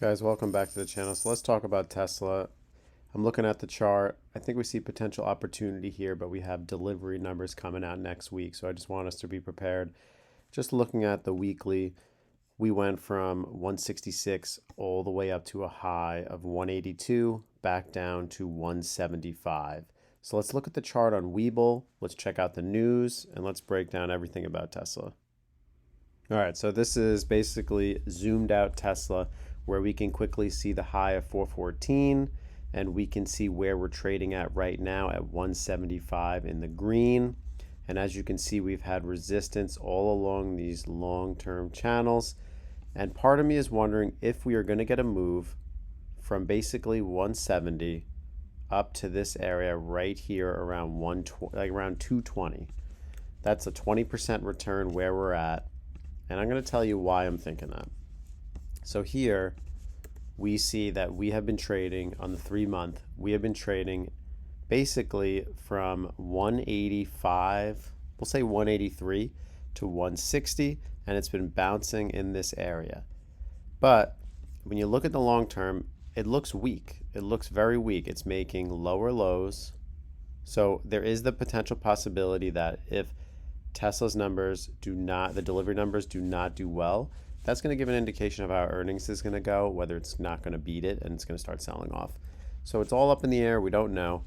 Guys, welcome back to the channel. So let's talk about Tesla. I'm looking at the chart. I think we see potential opportunity here, but we have delivery numbers coming out next week. So I just want us to be prepared. Just looking at the weekly, we went from 166 all the way up to a high of 182, back down to 175. So let's look at the chart on Webull. Let's check out the news, and let's break down everything about Tesla. All right, so this is basically zoomed out Tesla, where we can quickly see the high of 414, and we can see where we're trading at right now at 175 in the green. And as you can see, we've had resistance all along these long-term channels. And part of me is wondering if we are going to get a move from basically 170 up to this area right here around 120, like around 220. That's a 20% return where we're at. And I'm going to tell you why I'm thinking that. So here we see that we have been trading on the 3-month. We have been trading basically from 185, we'll say 183 to 160, and it's been bouncing in this area. But when you look at the long term, it looks weak. It looks very weak. It's making lower lows. So there is the potential possibility that if Tesla's numbers the delivery numbers do not do well, that's going to give an indication of how earnings is going to go, whether it's not going to beat it and it's going to start selling off. So it's all up in the air. We don't know.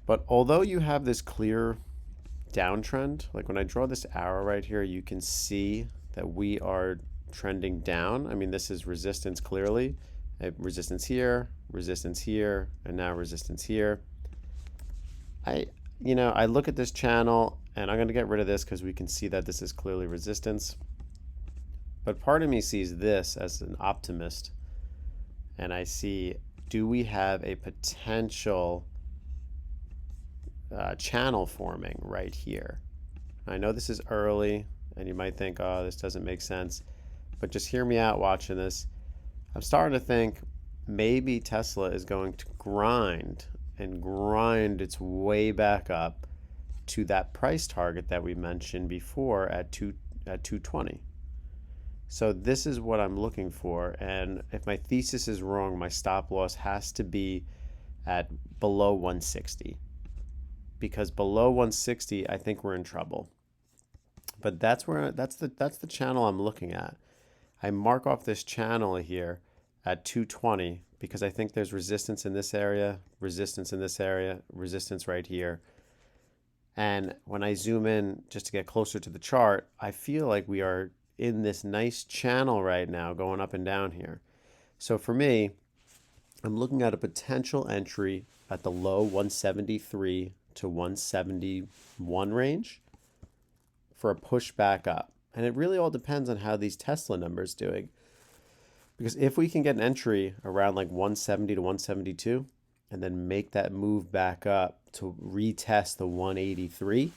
But although you have this clear downtrend, like when I draw this arrow right here, you can see that we are trending down. I mean, this is resistance clearly. Resistance here, and now resistance here. I look at this channel, and I'm going to get rid of this because we can see that this is clearly resistance. But part of me sees this as an optimist, and I see, do we have a potential channel forming right here? I know this is early, and you might think, oh, this doesn't make sense, but just hear me out watching this. I'm starting to think maybe Tesla is going to grind its way back up to that price target that we mentioned before at 220. So this is what I'm looking for, and if my thesis is wrong, my stop loss has to be at below 160, because below 160 I think we're in trouble. But that's the channel I'm looking at. I mark off this channel here at 220 because I think there's resistance in this area, resistance in this area, resistance right here. And when I zoom in just to get closer to the chart, I feel like we are in this nice channel right now going up and down here. So for me, I'm looking at a potential entry at the low 173 to 171 range for a push back up. And it really all depends on how these Tesla numbers doing. Because if we can get an entry around like 170 to 172 and then make that move back up to retest the 183,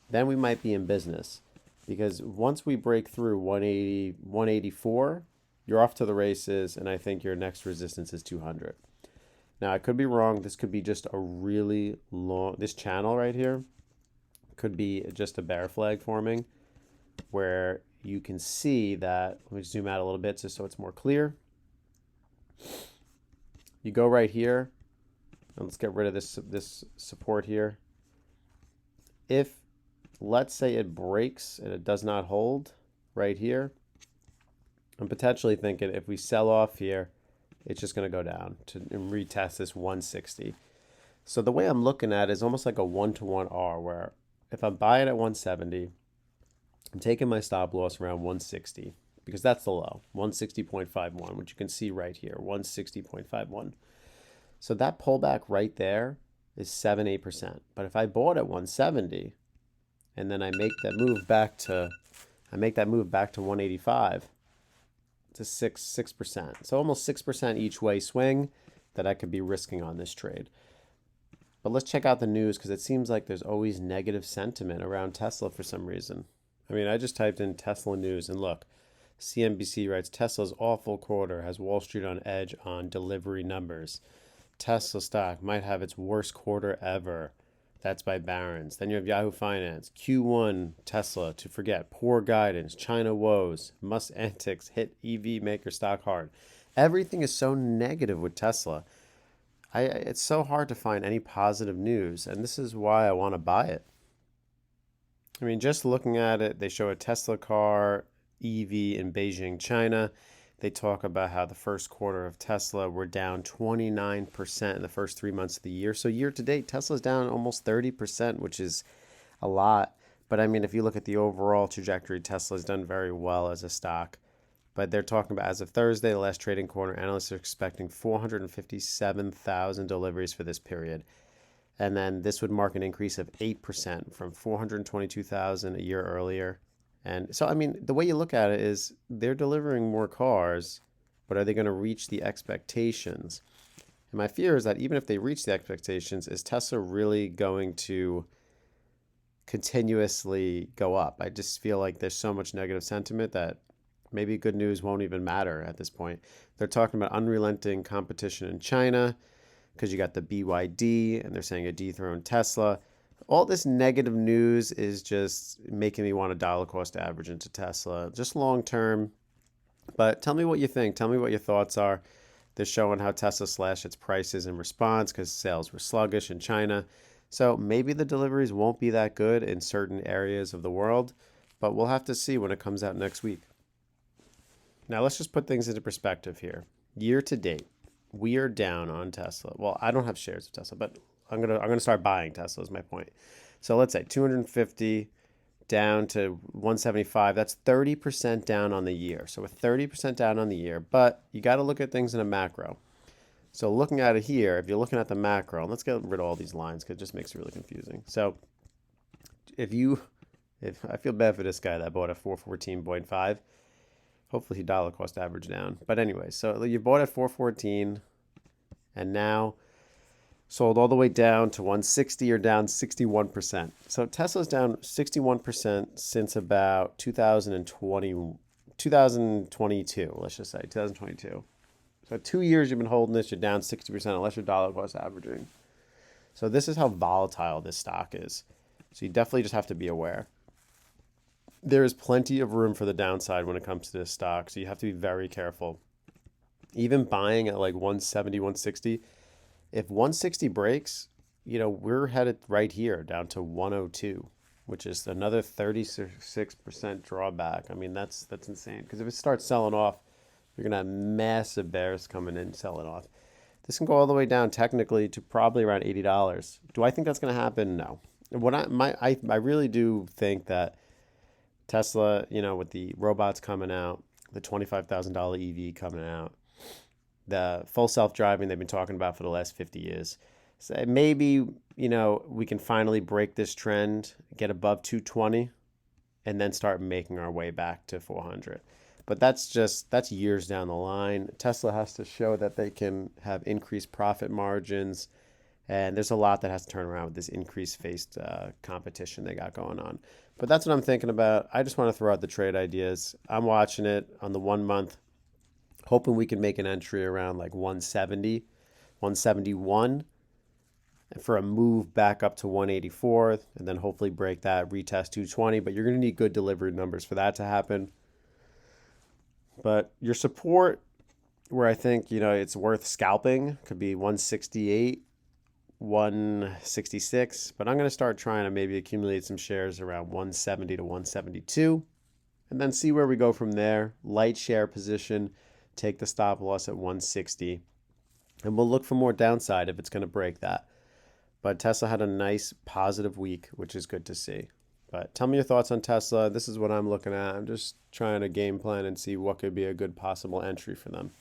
then we might be in business. Because once we break through 180, 184, you're off to the races, and I think your next resistance is 200. Now, I could be wrong. This could be just a really long, this channel right here could be just a bear flag forming, where you can see that, let me zoom out a little bit just so it's more clear. You go right here, and let's get rid of this support here. If, let's say, it breaks and it does not hold right here, I'm potentially thinking if we sell off here, it's just going to go down and retest this 160. So the way I'm looking at it is almost like a 1-to-1 R, where if I'm buying at 170, I'm taking my stop loss around 160 because that's the low, 160.51, which you can see right here, 160.51. So that pullback right there is 7-8%. But if I bought at 170 and then I make that move back to 185, it's a 6%. So almost 6% each way swing that I could be risking on this trade. But let's check out the news, because it seems like there's always negative sentiment around Tesla for some reason. I mean, I just typed in Tesla news, and look, CNBC writes, Tesla's awful quarter has Wall Street on edge on delivery numbers. Tesla stock might have its worst quarter ever. That's by Barron's. Then you have Yahoo Finance. Q1 Tesla to forget. Poor guidance. China woes. Musk antics hit EV maker stock hard. Everything is so negative with Tesla. It's so hard to find any positive news, and this is why I want to buy it. I mean, just looking at it, they show a Tesla car EV in Beijing, China. They talk about how the first quarter of Tesla were down 29% in the first 3 months of the year. So year to date, Tesla's down almost 30%, which is a lot. But I mean, if you look at the overall trajectory, Tesla's done very well as a stock. But they're talking about as of Thursday, the last trading quarter, analysts are expecting 457,000 deliveries for this period. And then this would mark an increase of 8% from 422,000 a year earlier. And so, I mean, the way you look at it is they're delivering more cars, but are they going to reach the expectations? And my fear is that even if they reach the expectations, is Tesla really going to continuously go up? I just feel like there's so much negative sentiment that maybe good news won't even matter at this point. They're talking about unrelenting competition in China because you got the BYD and they're saying a dethroned Tesla. All this negative news is just making me want to dollar cost average into Tesla, just long term. But tell me what you think. Tell me what your thoughts are. They're showing how Tesla slashed its prices in response because sales were sluggish in China. So maybe the deliveries won't be that good in certain areas of the world, but we'll have to see when it comes out next week. Now let's just put things into perspective here. Year to date, we are down on Tesla. Well, I don't have shares of Tesla, but I'm gonna start buying Tesla is my point. So let's say 250 down to 175. That's 30% down on the year. So we're 30% down on the year, but you got to look at things in a macro. So looking at it here, if you're looking at the macro, and let's get rid of all these lines because it just makes it really confusing. So if I feel bad for this guy that bought at 414.5, hopefully he dollar cost average down. But anyway, so you bought at 414 and now sold all the way down to 160 or down 61%. So Tesla's down 61% since about 2022, let's just say 2022. So 2 years you've been holding this, you're down 60% unless you're dollar cost averaging. So this is how volatile this stock is. So you definitely just have to be aware. There is plenty of room for the downside when it comes to this stock, so you have to be very careful. Even buying at like 170, 160, if 160 breaks, we're headed right here down to 102, which is another 36% drawback. I mean, that's insane. Because if it starts selling off, you're going to have massive bears coming in selling off. This can go all the way down technically to probably around $80. Do I think that's going to happen? No. I really do think that Tesla, with the robots coming out, the $25,000 EV coming out, the full self-driving they've been talking about for the last 50 years. So maybe, we can finally break this trend, get above 220, and then start making our way back to 400. But that's years down the line. Tesla has to show that they can have increased profit margins, and there's a lot that has to turn around with this increased faced competition they got going on. But that's what I'm thinking about. I just want to throw out the trade ideas. I'm watching it on the 1 month, hoping we can make an entry around like 170, 171 for a move back up to 184 and then hopefully break that, retest 220. But you're going to need good delivery numbers for that to happen. But your support, where I think, it's worth scalping, could be 168, 166. But I'm going to start trying to maybe accumulate some shares around 170 to 172 and then see where we go from there. Light share position. Take the stop loss at 160, and we'll look for more downside if it's going to break that. But Tesla had a nice positive week, which is good to see. But tell me your thoughts on Tesla. This is what I'm looking at. I'm just trying to game plan and see what could be a good possible entry for them.